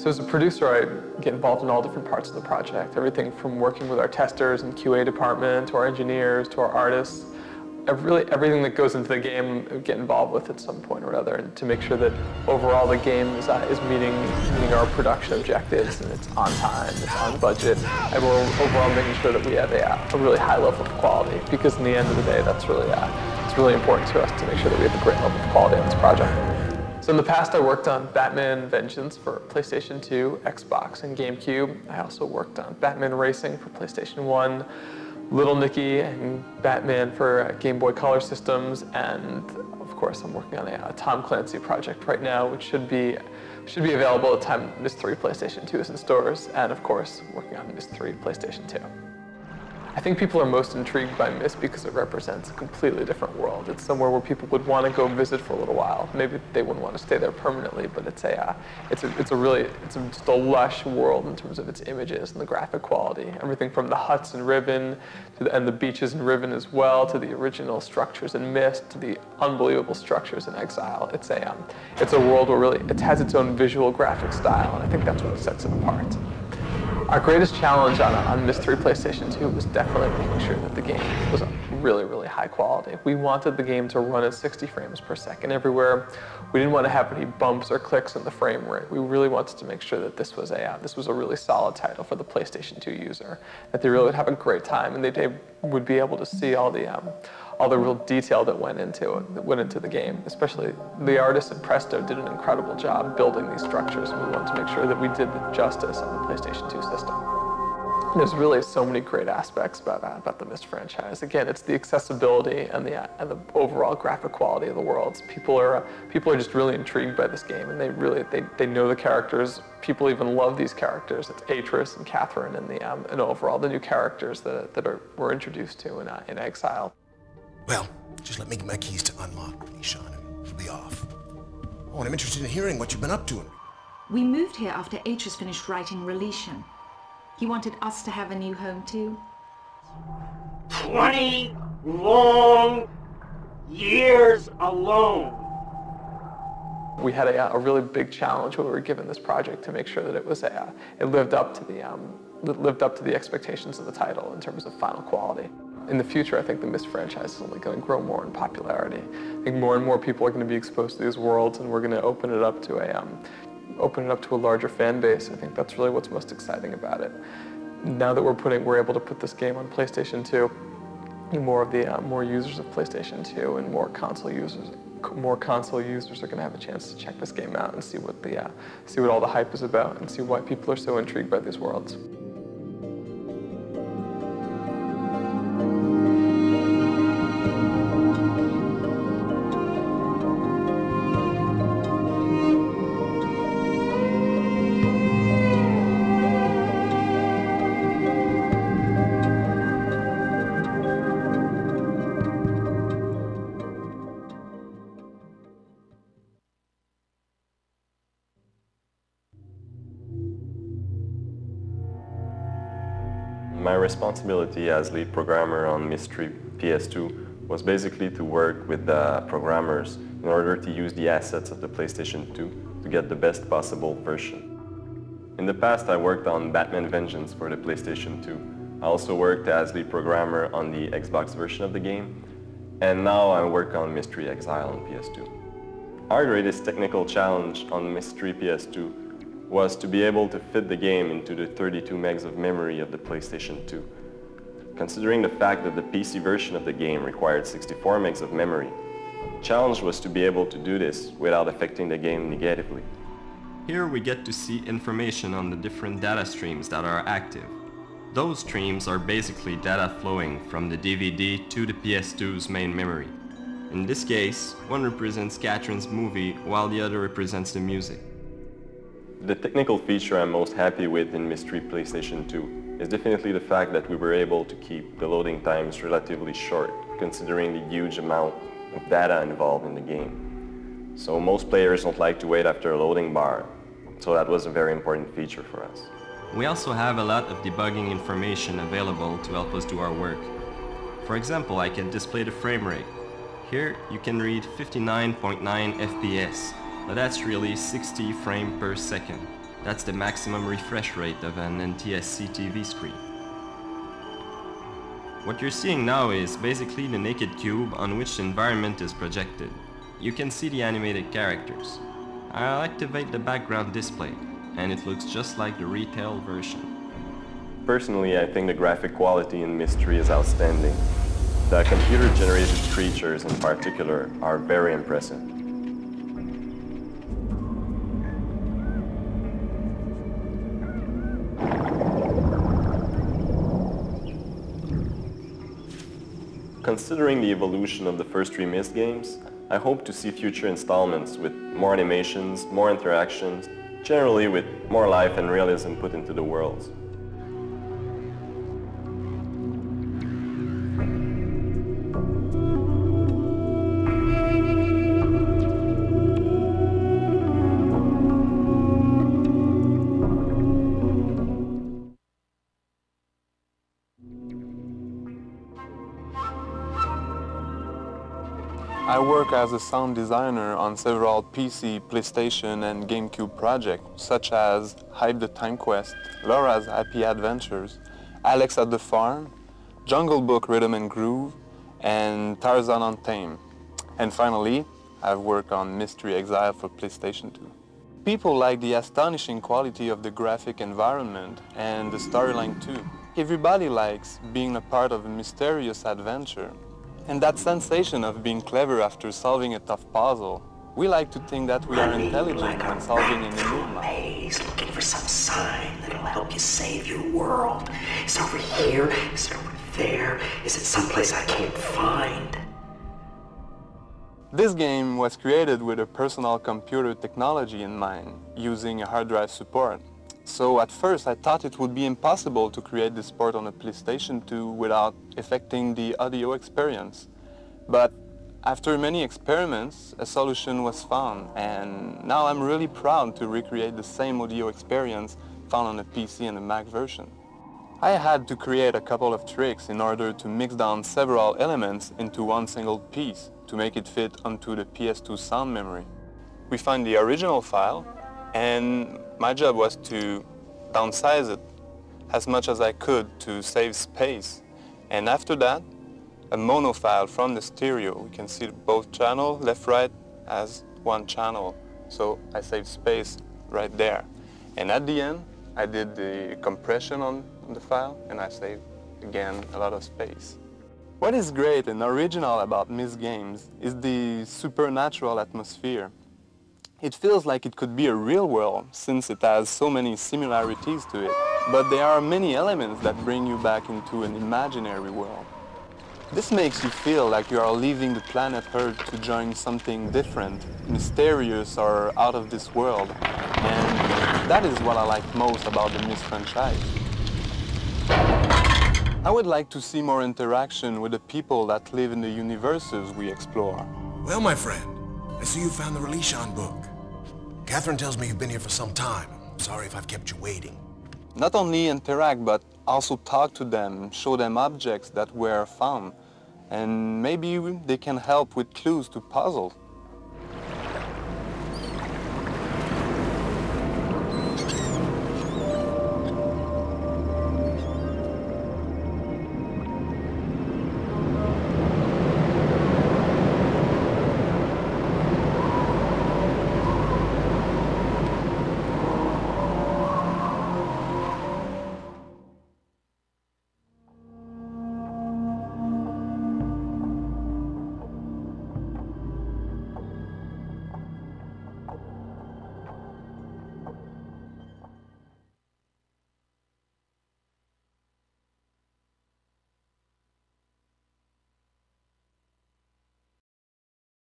So as a producer, I get involved in all different parts of the project. Everything from working with our testers and QA department, to our engineers, to our artists. Really, everything that goes into the game, I get involved with at some point or another, and to make sure that overall the game is meeting our production objectives, and it's on time, it's on budget, and we're overall making sure that we have a really high level of quality. Because in the end of the day, that's really it's really important to us to make sure that we have a great level of quality on this project. So in the past, I worked on Batman Vengeance for PlayStation 2, Xbox, and GameCube. I also worked on Batman Racing for PlayStation 1, Little Nicky and Batman for Game Boy Color systems, and of course I'm working on a Tom Clancy project right now, which should be available at the time Myst 3 PlayStation 2 is in stores, and of course working on Myst 3 PlayStation 2. I think people are most intrigued by Myst because it represents a completely different world. It's somewhere where people would want to go visit for a little while. Maybe they wouldn't want to stay there permanently, but it's just a lush world in terms of its images and the graphic quality. Everything from the huts in Riven and the beaches in Riven as well, to the original structures in Myst, to the unbelievable structures in Exile. It's a world where really it has its own visual graphic style, and I think that's what sets it apart. Our greatest challenge on Myst 3 PlayStation 2 was definitely making sure that the game was really, really high quality. We wanted the game to run at 60 frames per second everywhere. We didn't want to have any bumps or clicks in the frame rate. We really wanted to make sure that this was a really solid title for the PlayStation 2 user, that they really would have a great time and they would be able to see all the real detail that went into the game. Especially the artists at Presto did an incredible job building these structures, and we wanted to make sure that we did the justice on the PlayStation 2 system. And there's really so many great aspects about the Myst franchise. Again, it's the accessibility and the overall graphic quality of the worlds. People are just really intrigued by this game, and they know the characters. People even love these characters. It's Atris and Catherine and overall the new characters that were introduced to in Exile. Well, just let me get my keys to unlock, Sean, and we'll be off. Oh, and I'm interested in hearing what you've been up to. We moved here after Atris finished writing Relition. He wanted us to have a new home too. 20 long years alone. We had a really big challenge when we were given this project to make sure that it lived up to the expectations of the title in terms of final quality. In the future, I think the Myst franchise is only going to grow more in popularity. I think more and more people are going to be exposed to these worlds, and we're going to open it up to a larger fan base. I think that's really what's most exciting about it. Now that we're able to put this game on PlayStation 2, more users of PlayStation 2 and more console users are going to have a chance to check this game out and see what all the hype is about and see why people are so intrigued by these worlds. My responsibility as lead programmer on Myst 3 PS2 was basically to work with the programmers in order to use the assets of the PlayStation 2 to get the best possible version. In the past, I worked on Batman Vengeance for the PlayStation 2. I also worked as lead programmer on the Xbox version of the game, and now I work on Myst 3 Exile on PS2. Our greatest technical challenge on Myst 3 PS2 was to be able to fit the game into the 32 megs of memory of the PlayStation 2. Considering the fact that the PC version of the game required 64 megs of memory, the challenge was to be able to do this without affecting the game negatively. Here we get to see information on the different data streams that are active. Those streams are basically data flowing from the DVD to the PS2's main memory. In this case, one represents Catherine's movie while the other represents the music. The technical feature I'm most happy with in Myst 3 PlayStation 2 is definitely the fact that we were able to keep the loading times relatively short, considering the huge amount of data involved in the game. So most players don't like to wait after a loading bar, so that was a very important feature for us. We also have a lot of debugging information available to help us do our work. For example, I can display the frame rate. Here you can read 59.9 FPS. But that's really 60 frames per second. That's the maximum refresh rate of an NTSC TV screen. What you're seeing now is basically the naked cube on which the environment is projected. You can see the animated characters. I'll activate the background display, and it looks just like the retail version. Personally, I think the graphic quality in Mystery is outstanding. The computer-generated creatures in particular are very impressive. Considering the evolution of the first three Myst games, I hope to see future installments with more animations, more interactions, generally with more life and realism put into the worlds. I work as a sound designer on several PC, PlayStation and GameCube projects, such as Hype the Time Quest, Laura's Happy Adventures, Alex at the Farm, Jungle Book Rhythm and Groove, and Tarzan Untamed. And finally, I've worked on Mystery Exile for PlayStation 2. People like the astonishing quality of the graphic environment and the storyline too. Everybody likes being a part of a mysterious adventure. And that sensation of being clever after solving a tough puzzle. We like to think that we are intelligent when solving an enigma. Maze, looking for some sign that'll help you save your world. Is it over here? Is it over there? Is it someplace I can't find? This game was created with a personal computer technology in mind, using a hard drive support. So at first I thought it would be impossible to create this port on a PlayStation 2 without affecting the audio experience. But after many experiments, a solution was found, and now I'm really proud to recreate the same audio experience found on a PC and a Mac version. I had to create a couple of tricks in order to mix down several elements into one single piece to make it fit onto the PS2 sound memory. We found the original file, and my job was to downsize it as much as I could to save space. And after that, a mono file from the stereo. We can see both channels, left, right, as one channel. So I saved space right there. And at the end, I did the compression on the file, and I saved, again, a lot of space. What is great and original about Myst games is the supernatural atmosphere. It feels like it could be a real world, since it has so many similarities to it. But there are many elements that bring you back into an imaginary world. This makes you feel like you are leaving the planet Earth to join something different, mysterious or out of this world. And that is what I like most about the Myst franchise. I would like to see more interaction with the people that live in the universes we explore. Well, my friend, I see you found the Relishon book. Catherine tells me you've been here for some time. Sorry if I've kept you waiting. Not only interact, but also talk to them, show them objects that were found, and maybe they can help with clues to puzzles.